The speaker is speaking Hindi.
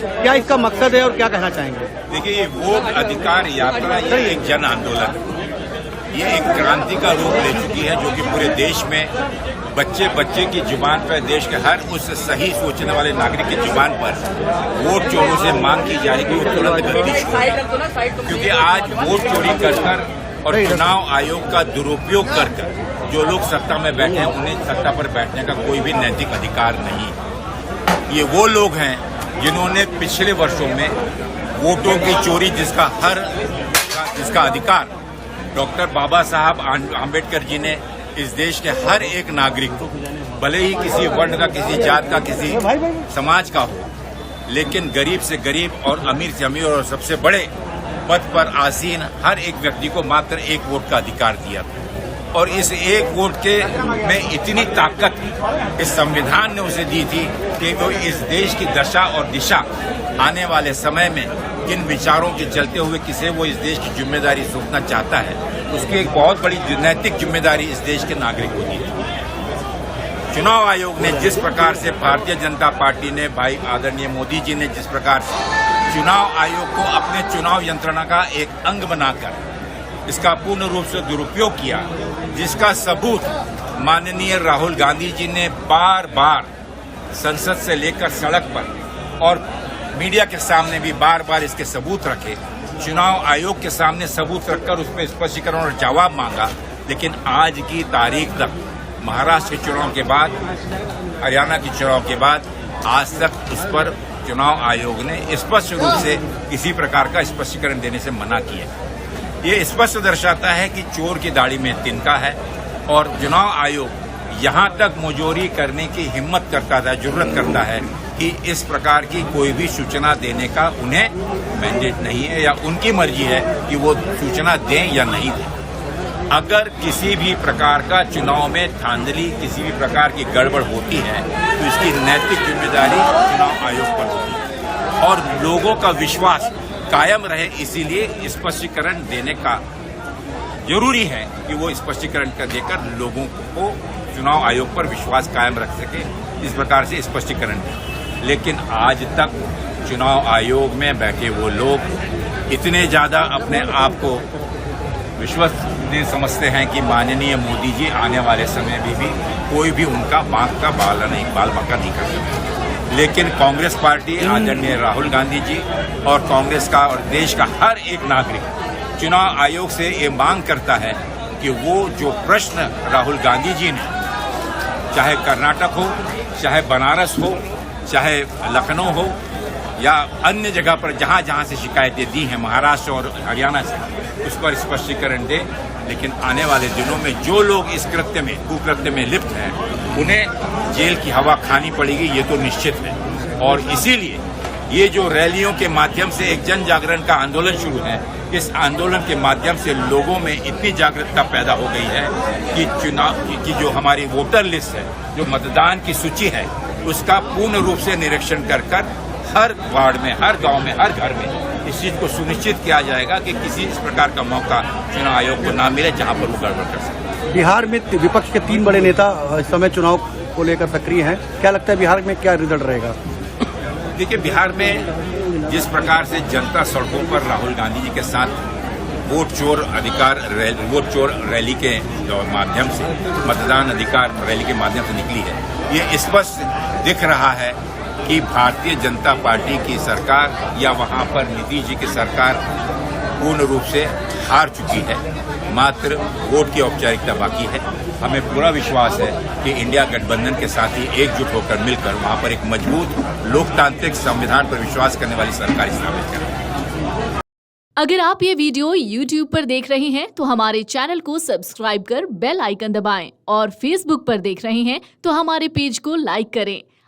क्या इसका मकसद है और क्या कहना चाहेंगे? देखिए, ये वोट अधिकार यात्रा ये एक जन आंदोलन है। ये एक क्रांति का रूप ले चुकी है, जो कि पूरे देश में बच्चे बच्चे की जुबान पर, देश के हर उस सही सोचने वाले नागरिक की जुबान पर वोट चोरों से मांग की जा रही है कि वो तुरंत गद्दी छोड़ें। क्योंकि आज वोट चोरी कर और चुनाव आयोग का दुरुपयोग कर जो लोग सत्ता में बैठे हैं, उन्हें सत्ता पर बैठने का कोई भी नैतिक अधिकार नहीं है। ये वो लोग हैं जिन्होंने पिछले वर्षों में वोटों की चोरी, जिसका अधिकार डॉक्टर बाबा साहब आम्बेडकर जी ने इस देश के हर एक नागरिक को, भले ही किसी वर्ण का, किसी जात का, किसी समाज का हो, लेकिन गरीब से गरीब और अमीर से अमीर और सबसे बड़े पद पर आसीन हर एक व्यक्ति को मात्र एक वोट का अधिकार दिया था। और इस एक वोट के में इतनी ताकत इस संविधान ने उसे दी थी कि वो इस देश की दशा और दिशा आने वाले समय में किन विचारों के चलते हुए किसे वो इस देश की जिम्मेदारी सौंपना चाहता है, उसकी एक बहुत बड़ी नैतिक जिम्मेदारी इस देश के नागरिक को दी थी। चुनाव आयोग ने जिस प्रकार से, भारतीय जनता पार्टी ने, भाई आदरणीय मोदी जी ने जिस प्रकार से चुनाव आयोग को अपने चुनाव यंत्रणा का एक अंग बनाकर इसका पूर्ण रूप से दुरुपयोग किया, जिसका सबूत माननीय राहुल गांधी जी ने बार बार संसद से लेकर सड़क पर और मीडिया के सामने भी बार बार इसके सबूत रखे, चुनाव आयोग के सामने सबूत रखकर उस पर स्पष्टीकरण और जवाब मांगा। लेकिन आज की तारीख तक, महाराष्ट्र के चुनाव के बाद, हरियाणा के चुनाव के बाद, आज तक उस पर चुनाव आयोग ने स्पष्ट रूप से किसी प्रकार का स्पष्टीकरण देने से मना किया। ये स्पष्ट दर्शाता है कि चोर की दाढ़ी में तिनका है और चुनाव आयोग यहां तक मुजोरी करने की हिम्मत करता था, जुर्रत करता है कि इस प्रकार की कोई भी सूचना देने का उन्हें मैंडेट नहीं है या उनकी मर्जी है कि वो सूचना दें या नहीं दें। अगर किसी भी प्रकार का चुनाव में धांधली, किसी भी प्रकार की गड़बड़ होती है तो इसकी नैतिक जिम्मेदारी चुनाव आयोग पर होती है और लोगों का विश्वास कायम रहे, इसीलिए स्पष्टीकरण देने का जरूरी है कि वो स्पष्टीकरण कर देकर लोगों को चुनाव आयोग पर विश्वास कायम रख सके, इस प्रकार से स्पष्टीकरण दें। लेकिन आज तक चुनाव आयोग में बैठे वो लोग इतने ज्यादा अपने आप को विश्वसनीय समझते हैं कि माननीय मोदी जी आने वाले समय में भी कोई भी उनका बाल बांका नहीं कर सकते। लेकिन कांग्रेस पार्टी, आदरणीय राहुल गांधी जी और कांग्रेस का और देश का हर एक नागरिक चुनाव आयोग से ये मांग करता है कि वो जो प्रश्न राहुल गांधी जी ने, चाहे कर्नाटक हो, चाहे बनारस हो, चाहे लखनऊ हो या अन्य जगह पर जहां जहां से शिकायतें दी हैं, महाराष्ट्र और हरियाणा से, उस पर स्पष्टीकरण दे। लेकिन आने वाले दिनों में जो लोग इस कुकृत्य में लिप्त हैं, उन्हें जेल की हवा खानी पड़ेगी, ये तो निश्चित है। और इसीलिए ये जो रैलियों के माध्यम से एक जन जागरण का आंदोलन शुरू है, इस आंदोलन के माध्यम से लोगों में इतनी जागरूकता पैदा हो गई है कि चुनाव की जो हमारी वोटर लिस्ट है, जो मतदान की सूची है, उसका पूर्ण रूप से निरीक्षण कर हर वार्ड में, हर गांव में, हर घर में इस चीज को सुनिश्चित किया जाएगा कि किसी इस प्रकार का मौका चुनाव आयोग को ना मिले जहां पर वो गड़बड़ कर सके। बिहार में विपक्ष के 3 बड़े नेता इस समय चुनाव को लेकर सक्रिय हैं, क्या लगता है बिहार में क्या रिजल्ट रहेगा? देखिए, बिहार में जिस प्रकार से जनता सड़कों पर राहुल गांधी जी के साथ वोट चोर रैली के माध्यम से, मतदान अधिकार रैली के माध्यम से निकली है, ये स्पष्ट दिख रहा है कि भारतीय जनता पार्टी की सरकार या वहां पर नीतीश जी की सरकार पूर्ण रूप से हार चुकी है। मात्र वोट की औपचारिकता बाकी है। हमें पूरा विश्वास है कि इंडिया गठबंधन के साथ ही एकजुट होकर मिलकर वहां पर एक मजबूत लोकतांत्रिक संविधान पर विश्वास करने वाली सरकार स्थापित करें। अगर आप ये वीडियो YouTube पर देख रहे हैं तो हमारे चैनल को सब्सक्राइब कर बेल आइकन दबाएं और Facebook पर देख रहे हैं तो हमारे पेज को लाइक करें।